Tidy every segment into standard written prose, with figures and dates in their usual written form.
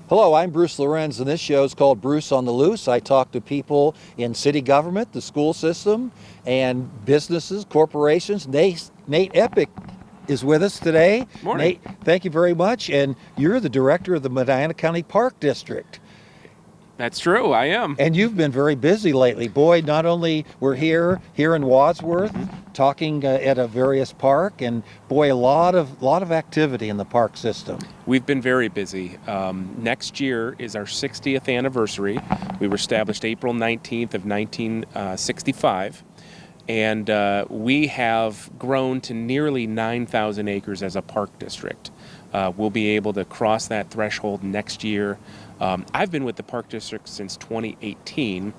Hello, I'm Bruce Lorincz, and this show is called Bruce on the Loose. I talk to people in city government, the school system, and businesses, corporations. Nate Eppink is with us today. Morning. Nate, thank you very much. And you're the director of the Medina County Park District. That's true, I am. And you've been very busy lately. Boy, not only we're here in Wadsworth, talking at a various park, and boy, a lot of activity in the park system. We've been very busy. Next year is our 60th anniversary. We were established April 19th of 1965. And we have grown to nearly 9,000 acres as a park district. We'll be able to cross that threshold next year. I've been with the park district since 2018,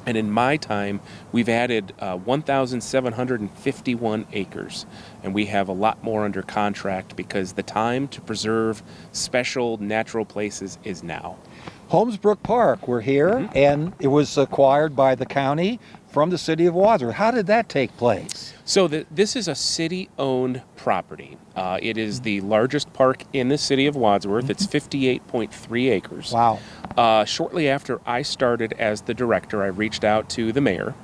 and in my time, we've added 1,751 acres, and we have a lot more under contract because the time to preserve special natural places is now. Holmesbrook Park, we're here, and it was acquired by the county from the City of Wadsworth. How did that take place? So this is a city-owned property. It is the largest park in the City of Wadsworth. It's 58.3 acres. Wow. Shortly after I started as the director, I reached out to the mayor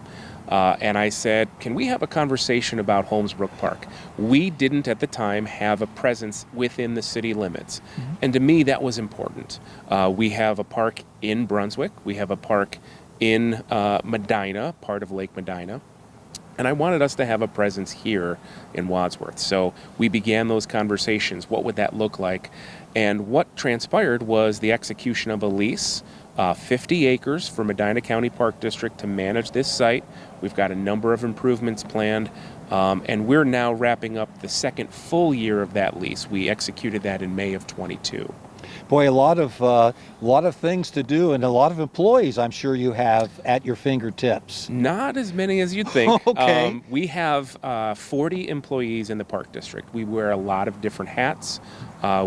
and I said, can we have a conversation about Holmesbrook Park? We didn't at the time have a presence within the city limits. And to me, that was important. We have a park in Brunswick. We have a park in Medina, part of Lake Medina. And I wanted us to have a presence here in Wadsworth. So we began those conversations. What would that look like? And what transpired was the execution of a lease, 50 acres for Medina County Park District to manage this site. We've got a number of improvements planned, and we're now wrapping up the second full year of that lease. We executed that in May of 22. Boy, a lot of things to do, and a lot of employees I'm sure you have at your fingertips. Not as many as you'd think. Okay. We have 40 employees in the park district. We wear a lot of different hats.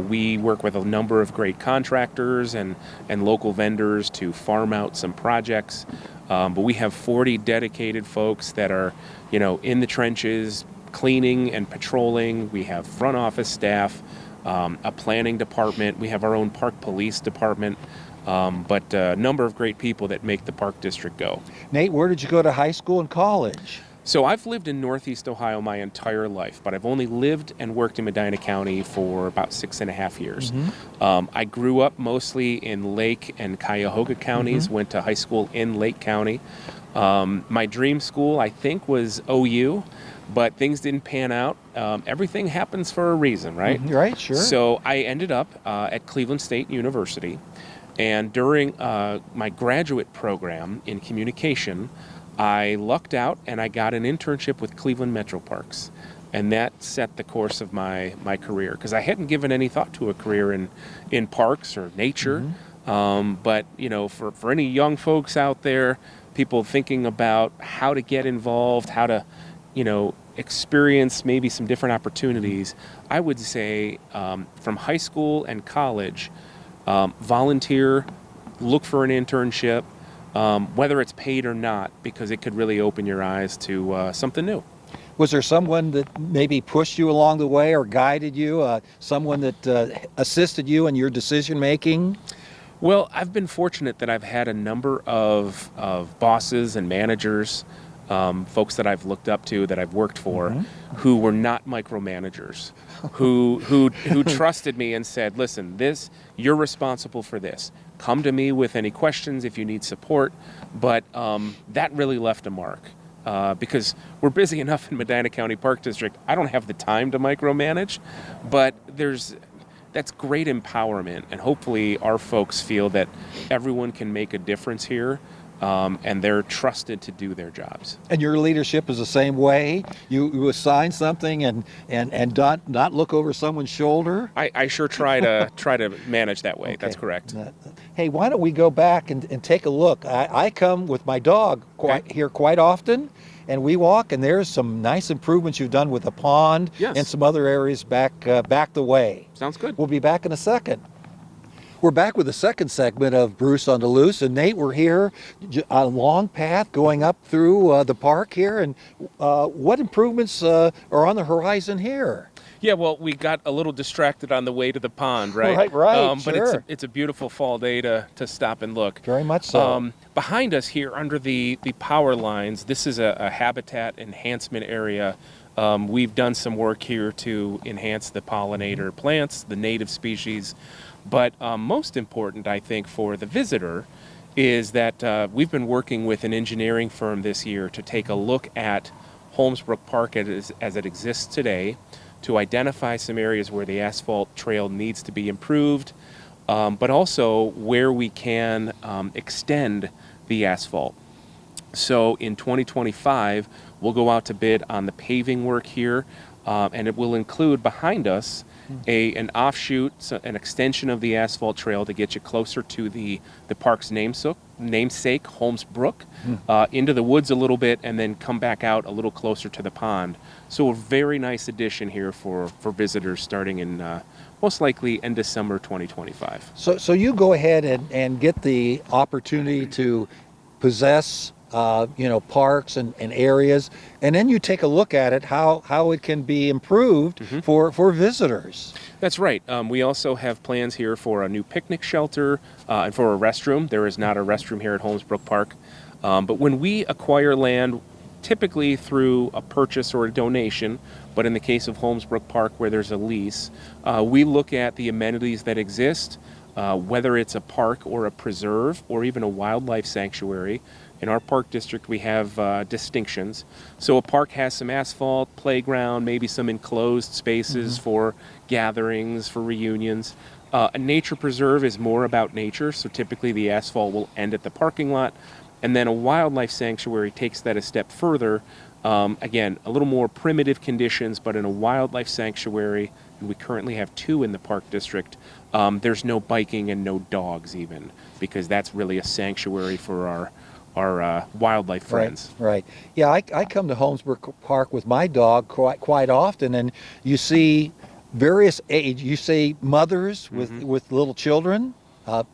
We work with a number of great contractors and local vendors to farm out some projects. But we have 40 dedicated folks that are, in the trenches, cleaning and patrolling. We have front office staff. A planning department. We have our own park police department, but a number of great people that make the park district go. Nate, where did you go to high school and college? So I've lived in Northeast Ohio my entire life, but I've only lived and worked in Medina County for about 6.5 years. I grew up mostly in Lake and Cuyahoga counties, went to high school in Lake County. My dream school, I think, was OU. But things didn't pan out. Everything happens for a reason, right? Right, sure. So I ended up at Cleveland State University. And during my graduate program in communication, I lucked out and I got an internship with Cleveland Metro Parks. And that set the course of my career, because I hadn't given any thought to a career in parks or nature. But, for any young folks out there, people thinking about how to get involved, how to experience maybe some different opportunities, I would say from high school and college, volunteer, look for an internship, whether it's paid or not, because it could really open your eyes to something new. Was there someone that maybe pushed you along the way or guided you, someone that assisted you in your decision making? Well, I've been fortunate that I've had a number of bosses and managers, folks that I've looked up to, that I've worked for, who were not micromanagers, who trusted me and said, listen, you're responsible for this. Come to me with any questions if you need support. But that really left a mark, because we're busy enough in Medina County Park District. I don't have the time to micromanage, but that's great empowerment, and hopefully our folks feel that everyone can make a difference here. And they're trusted to do their jobs. And your leadership is the same way? You assign something and not look over someone's shoulder? I sure try to manage that way. Okay. That's correct. Hey, why don't we go back and take a look? I come with my dog here quite often, and we walk, and there's some nice improvements you've done with the pond and some other areas back the way. Sounds good. We'll be back in a second. We're back with the second segment of Bruce on the Loose, and Nate, we're here, a long path going up through the park here, and what improvements are on the horizon here? Yeah, well, we got a little distracted on the way to the pond, right? Right, But sure. it's a beautiful fall day to stop and look. Very much so. Behind us here, under the power lines, this is a habitat enhancement area. We've done some work here to enhance the pollinator plants, the native species. But most important, I think, for the visitor is that we've been working with an engineering firm this year to take a look at Holmesbrook Park as it exists today, to identify some areas where the asphalt trail needs to be improved, but also where we can extend the asphalt. So in 2025, we'll go out to bid on the paving work here, and it will include behind us an offshoot, an extension of the asphalt trail to get you closer to the park's namesake, Holmesbrook, into the woods a little bit, and then come back out a little closer to the pond. So a very nice addition here for visitors starting in most likely end of summer 2025. So you go ahead and get the opportunity to possess parks and areas, and then you take a look at it, how it can be improved for visitors. That's right. We also have plans here for a new picnic shelter and for a restroom. There is not a restroom here at Holmesbrook Park. But when we acquire land, typically through a purchase or a donation, but in the case of Holmesbrook Park where there's a lease, we look at the amenities that exist, whether it's a park or a preserve or even a wildlife sanctuary. In our park district, we have distinctions. So a park has some asphalt, playground, maybe some enclosed spaces for gatherings, for reunions. A nature preserve is more about nature, so typically the asphalt will end at the parking lot. And then a wildlife sanctuary takes that a step further. Again, a little more primitive conditions, but in a wildlife sanctuary, and we currently have 2 in the park district, there's no biking and no dogs even, because that's really a sanctuary for our wildlife friends. Right. Yeah, I come to Holmesbrook Park with my dog quite often, and you see various age. You see mothers with little children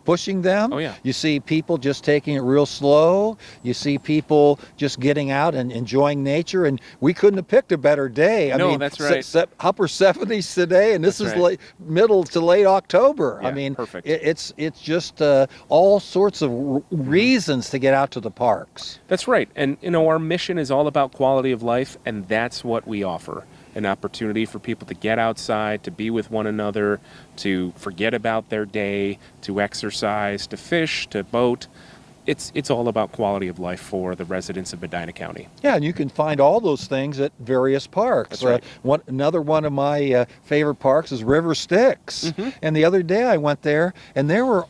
pushing them. Oh, yeah. You see people just taking it real slow. You see people just getting out and enjoying nature, and we couldn't have picked a better day. I mean, that's right. Upper 70s today, and this That's is right. middle to late October. Yeah, I mean, perfect. It's just all sorts of reasons to get out to the parks. That's right. And, our mission is all about quality of life, and that's what we offer. An opportunity for people to get outside, to be with one another, to forget about their day, to exercise, to fish, to boat. It's all about quality of life for the residents of Medina County. Yeah, and you can find all those things at various parks. That's right. Another one of my favorite parks is River Styx. And the other day I went there, and there were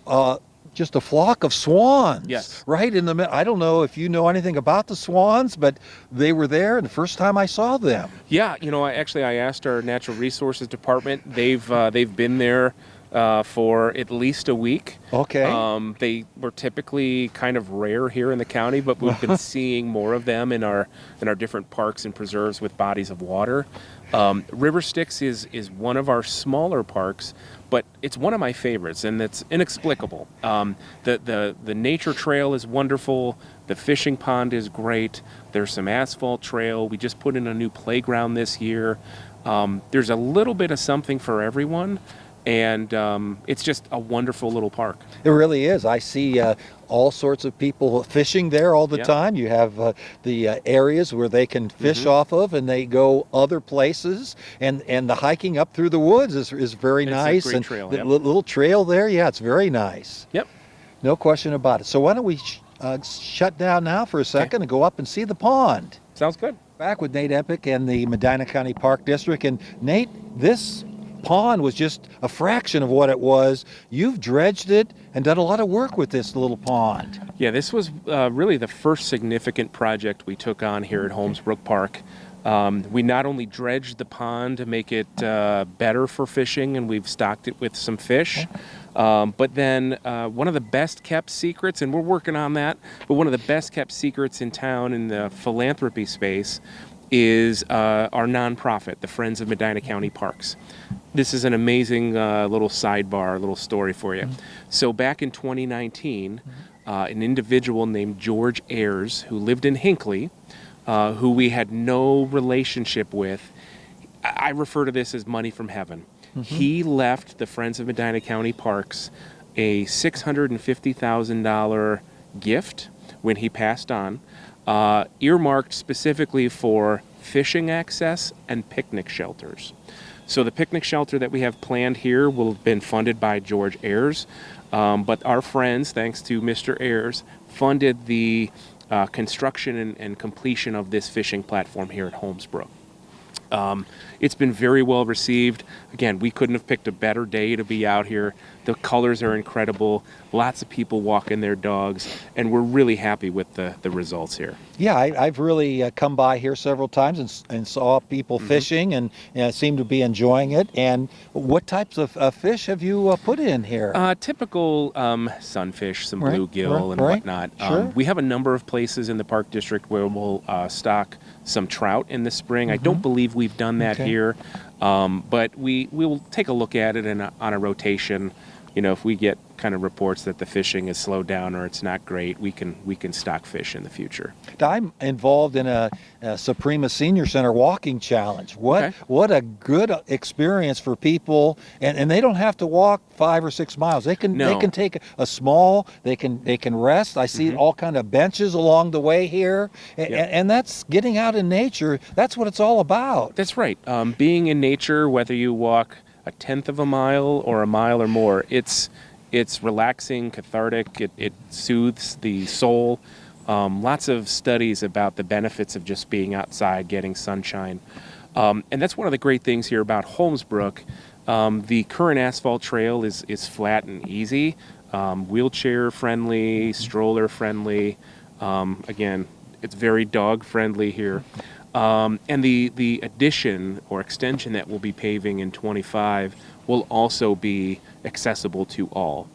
just a flock of swans. Yes. Right in the middle. I don't know if you know anything about the swans, but they were there, and the first time I saw them. Yeah, I asked our natural resources department. They've been there for at least a week. Okay. They were typically kind of rare here in the county, but we've been seeing more of them in our different parks and preserves with bodies of water. River Styx is one of our smaller parks, but it's one of my favorites, and it's inexplicable. The nature trail is wonderful. The fishing pond is great. There's some asphalt trail. We just put in a new playground this year. There's a little bit of something for everyone. And it's just a wonderful little park. It really is. I see all sorts of people fishing there all the time. You have the areas where they can fish off of, and they go other places. And the hiking up through the woods is very nice. It's a great and trail, the yep. little trail there, yeah, it's very nice. Yep. No question about it. So why don't we shut down now for a second and go up and see the pond. Sounds good. Back with Nate Eppink and the Medina County Park District. And Nate, this pond was just a fraction of what it was. You've dredged it and done a lot of work with this little pond. Yeah, this was really the first significant project we took on here at Holmesbrook Park. We not only dredged the pond to make it better for fishing, and we've stocked it with some fish, But then one of the best kept secrets, and we're working on that, but one of the best kept secrets in town in the philanthropy space is our nonprofit, the Friends of Medina County Parks. This is an amazing little sidebar, little story for you. So back in 2019, an individual named George Ayers, who lived in Hinckley, who we had no relationship with, I refer to this as money from heaven. He left the Friends of Medina County Parks a $650,000 gift when he passed on, earmarked specifically for fishing access and picnic shelters. So the picnic shelter that we have planned here will have been funded by George Ayers, but our friends, thanks to Mr. Ayers, funded the construction and completion of this fishing platform here at Holmesbrook. It's been very well received. Again, we couldn't have picked a better day to be out here. The colors are incredible. Lots of people walking their dogs, and we're really happy with the results here. Yeah, I've really come by here several times and saw people fishing and seem to be enjoying it. And what types of fish have you put in here? Typical sunfish, some bluegill and whatnot. Sure. We have a number of places in the Park District where we'll stock some trout in the spring. I don't believe we've done that here, but we will take a look at it on a rotation. You know, if we get kind of reports that the fishing is slowed down or it's not great, we can stock fish in the future. I'm involved in a Suprema Senior Center walking challenge. What a good experience for people, and they don't have to walk 5 or 6 miles. They can take a small. They can rest. I see all kind of benches along the way here, and that's getting out in nature. That's what it's all about. That's right. Being in nature, whether you walk a tenth of a mile or a mile or more, it's relaxing, cathartic, it soothes the soul. Lots of studies about the benefits of just being outside, getting sunshine. And that's one of the great things here about Holmesbrook. The current asphalt trail is flat and easy, wheelchair friendly, stroller friendly. Again, it's very dog friendly here. And the addition or extension that we'll be paving in 25 will also be accessible to all.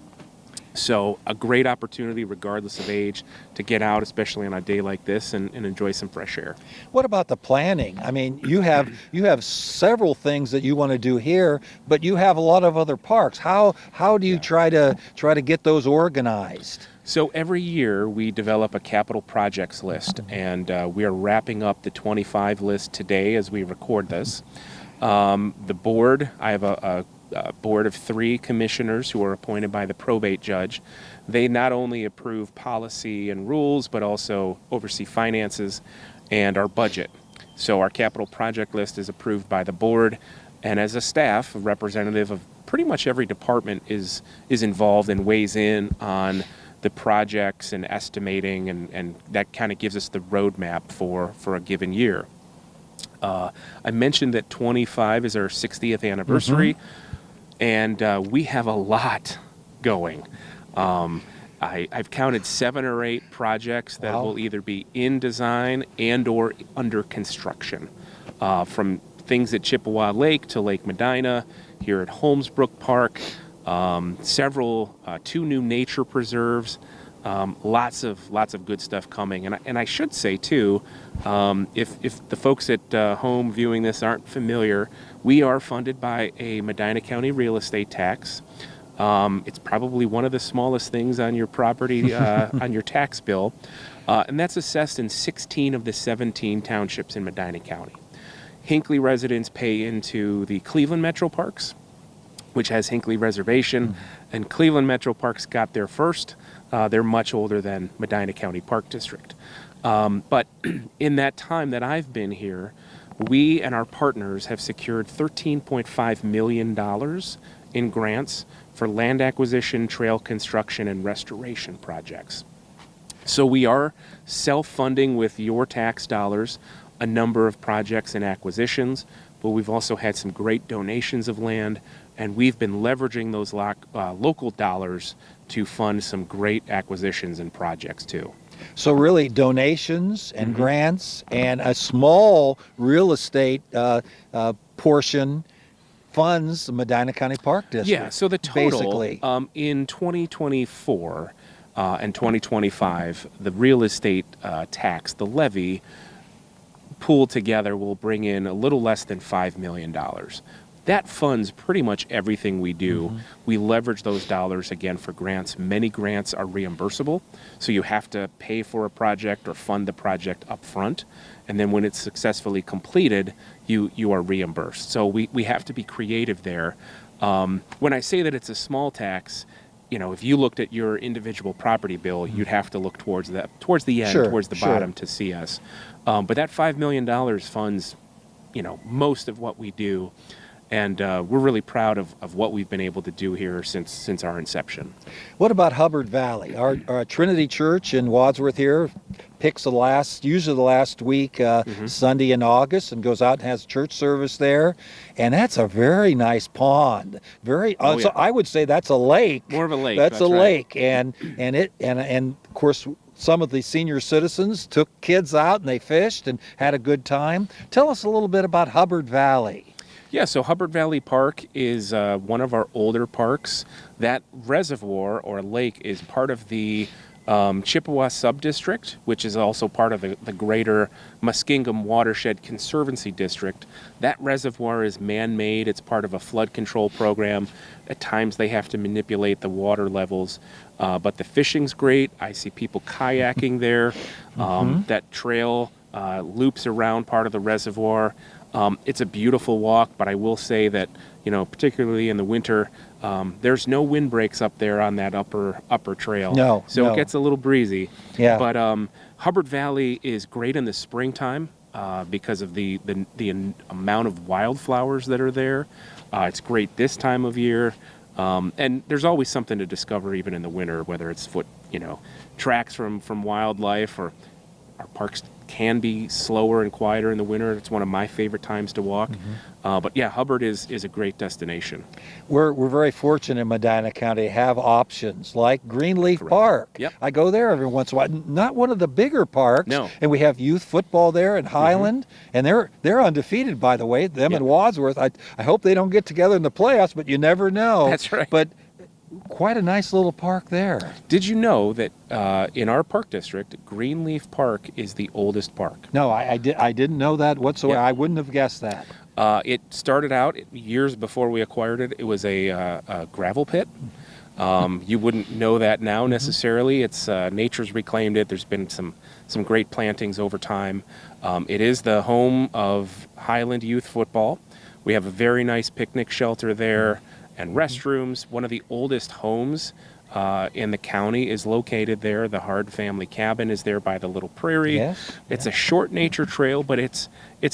So a great opportunity, regardless of age, to get out, especially on a day like this, and enjoy some fresh air. What about the planning? I mean, you have several things that you want to do here, but you have a lot of other parks. How do you try to get those organized? So every year we develop a capital projects list, and we are wrapping up the 25 list today as we record this. The board, I have a board of 3 commissioners who are appointed by the probate judge. They not only approve policy and rules, but also oversee finances and our budget. So our capital project list is approved by the board, and as a staff, a representative of pretty much every department is involved and weighs in on the projects and estimating, and that kind of gives us the roadmap for a given year. I mentioned that 25 is our 60th anniversary, and we have a lot going. I've counted 7 or 8 projects that will either be in design and or under construction, from things at Chippewa Lake to Lake Medina, here at Holmesbrook Park, several 2 new nature preserves, lots of good stuff coming. And I should say too, if the folks at home viewing this aren't familiar, we are funded by a Medina County real estate tax. It's probably one of the smallest things on your property, on your tax bill, and that's assessed in 16 of the 17 townships in Medina County. Hinckley residents pay into the Cleveland Metro Parks, which has Hinckley Reservation, and Cleveland Metro Parks got there first. They're much older than Medina County Park District. But in that time that I've been here, we and our partners have secured $13.5 million in grants for land acquisition, trail construction, and restoration projects. So we are self-funding with your tax dollars a number of projects and acquisitions, but we've also had some great donations of land, and we've been leveraging those local dollars to fund some great acquisitions and projects too. So really donations and grants and a small real estate portion funds the Medina County Park District. Yeah, so the total basically. In 2024 and 2025, the real estate tax, the levy, pooled together will bring in a little less than $5 million. That funds pretty much everything we do. We leverage those dollars again for grants. Many grants are reimbursable, so you have to pay for a project or fund the project up front, and then when it's successfully completed, you are reimbursed. So we have to be creative there. When I say that it's a small tax, if you looked at your individual property bill, you'd have to look towards the end, towards the bottom to see us. But that $5 million funds, most of what we do. And we're really proud of what we've been able to do here since our inception. What about Hubbard Valley? Our Trinity Church in Wadsworth here picks usually the last week, Sunday in August, and goes out and has church service there. And that's a very nice pond. So I would say that's a lake. More of a lake. That's a right. lake, and of course, some of the senior citizens took kids out and they fished and had a good time. Tell us a little bit about Hubbard Valley. Yeah, so Hubbard Valley Park is one of our older parks. That reservoir or lake is part of the Chippewa Subdistrict, which is also part of the greater Muskingum Watershed Conservancy District. That reservoir is man-made. It's part of a flood control program. At times they have to manipulate the water levels, but the fishing's great. I see people kayaking there. That trail loops around part of the reservoir. It's a beautiful walk, but I will say that, particularly in the winter, there's no windbreaks up there on that upper trail. It gets a little breezy. Yeah. But Hubbard Valley is great in the springtime because of the amount of wildflowers that are there. It's great this time of year. And there's always something to discover even in the winter, whether it's tracks from wildlife, or our parks can be slower and quieter in the winter. It's one of my favorite times to walk. But yeah, Hubbard is a great destination. We're very fortunate in Medina County to have options like Greenleaf Park. Yep. I go there every once in a while. Not one of the bigger parks. No. And we have youth football there in Highland, and they're undefeated, by the way. Them and Wadsworth. I hope they don't get together in the playoffs, but you never know. That's right. But quite a nice little park there. Did you know that in our park district, Greenleaf Park is the oldest park? No, I didn't know that whatsoever. Yeah. I wouldn't have guessed that. It started out years before we acquired it. It was a gravel pit. You wouldn't know that now necessarily. It's nature's reclaimed it. There's been some great plantings over time. It is the home of Highland youth football. We have a very nice picnic shelter there and restrooms. One of the oldest homes in the county is located there. The Hard family cabin is there by the Little Prairie. Yes. It's a short nature trail, but it's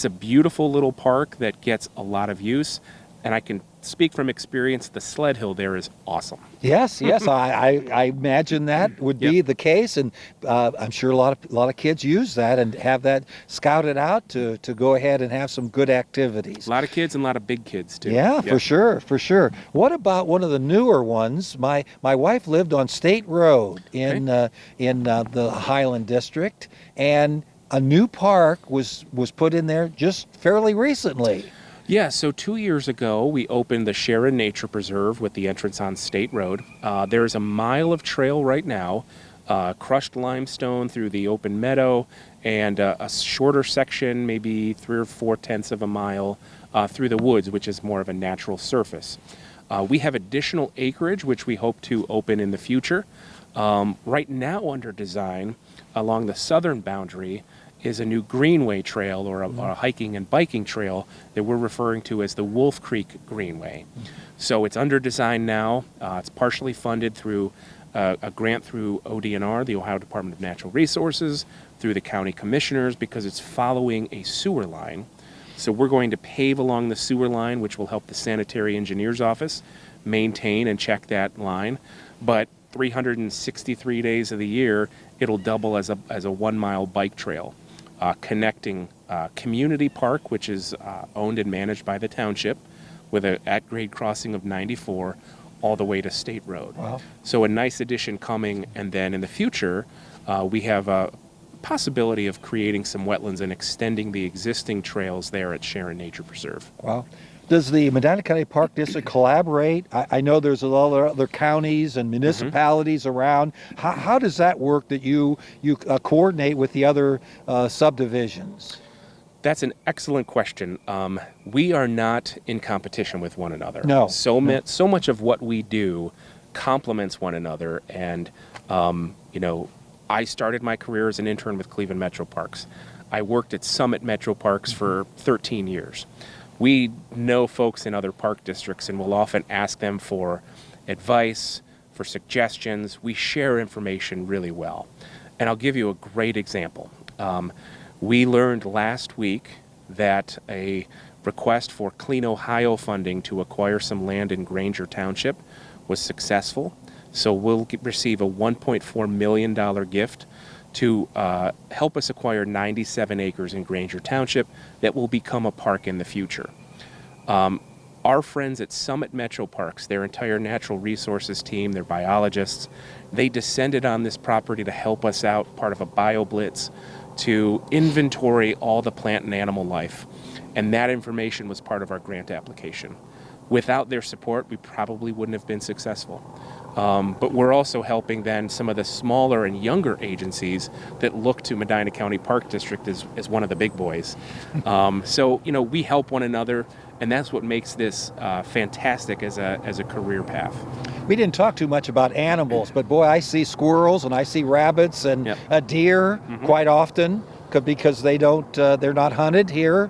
a beautiful little park that gets a lot of use. And I can speak from experience, the sled hill there is awesome. Yes, I imagine that would be the case, and I'm sure a lot of kids use that and have that scouted out to go ahead and have some good activities. A lot of kids and a lot of big kids too. Yeah, for sure. What about one of the newer ones? My wife lived on State Road in the Highland District, and a new park was put in there just fairly recently. Yeah, so 2 years ago, we opened the Sharon Nature Preserve with the entrance on State Road. There's a mile of trail right now, crushed limestone through the open meadow, and a shorter section, maybe 3 or 4/10 of a mile, through the woods, which is more of a natural surface. We have additional acreage, which we hope to open in the future. Right now under design, along the southern boundary, is a new greenway trail or a hiking and biking trail that we're referring to as the Wolf Creek Greenway. So it's under design now. It's partially funded through a grant through ODNR, the Ohio Department of Natural Resources, through the county commissioners, because it's following a sewer line. So we're going to pave along the sewer line, which will help the sanitary engineer's office maintain and check that line. But 363 days of the year, it'll double as a 1 mile bike trail. Connecting Community Park, which is owned and managed by the township, with an at-grade crossing of 94, all the way to State Road. Wow. So a nice addition coming, and then in the future, we have a possibility of creating some wetlands and extending the existing trails there at Sharon Nature Preserve. Wow. Does the Medina County Park District collaborate? I know there's a lot of other counties and municipalities around. How does that work that you coordinate with the other subdivisions? That's an excellent question. We are not in competition with one another. No. So much of what we do complements one another. And, I started my career as an intern with Cleveland Metro Parks. I worked at Summit Metro Parks for 13 years. We know folks in other park districts and will often ask them for advice, for suggestions. We share information really well. And I'll give you a great example. We learned last week that a request for Clean Ohio funding to acquire some land in Granger Township was successful. So we'll receive a $1.4 million gift to help us acquire 97 acres in Granger Township that will become a park in the future. Our friends at Summit Metro Parks, their entire natural resources team, their biologists, they descended on this property to help us out, part of a bio-blitz, to inventory all the plant and animal life. And that information was part of our grant application. Without their support, we probably wouldn't have been successful. But we're also helping then some of the smaller and younger agencies that look to Medina County Park District as one of the big boys. So, we help one another, and that's what makes this fantastic as a career path. We didn't talk too much about animals, but boy, I see squirrels and I see rabbits and deer quite often because they're not hunted here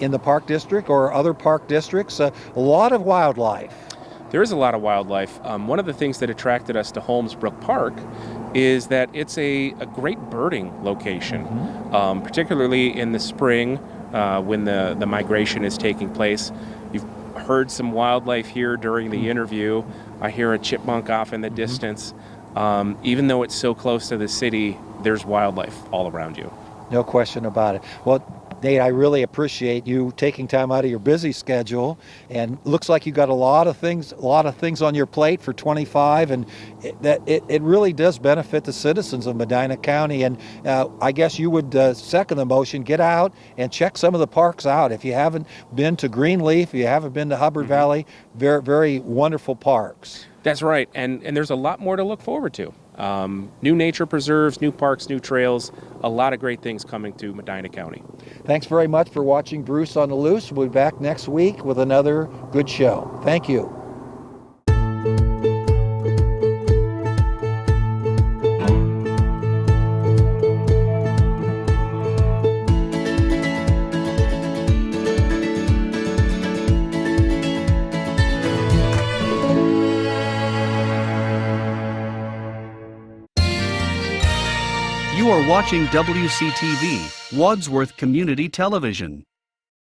in the park district or other park districts. A lot of wildlife. There is a lot of wildlife. One of the things that attracted us to Holmesbrook Park is that it's a great birding location, particularly in the spring when the migration is taking place. You've heard some wildlife here during the interview. I hear a chipmunk off in the distance. Even though it's so close to the city, there's wildlife all around you. No question about it. Well, Nate, I really appreciate you taking time out of your busy schedule, and looks like you got a lot of things on your plate for 25, and it really does benefit the citizens of Medina County. And I guess you would second the motion. Get out and check some of the parks out. If you haven't been to Greenleaf, if you haven't been to Hubbard Valley, very, very wonderful parks. That's right, and there's a lot more to look forward to. New nature preserves, new parks, new trails, a lot of great things coming to Medina County. Thanks very much for watching Bruce on the Loose. We'll be back next week with another good show. Thank you. You are watching WCTV, Wadsworth Community Television.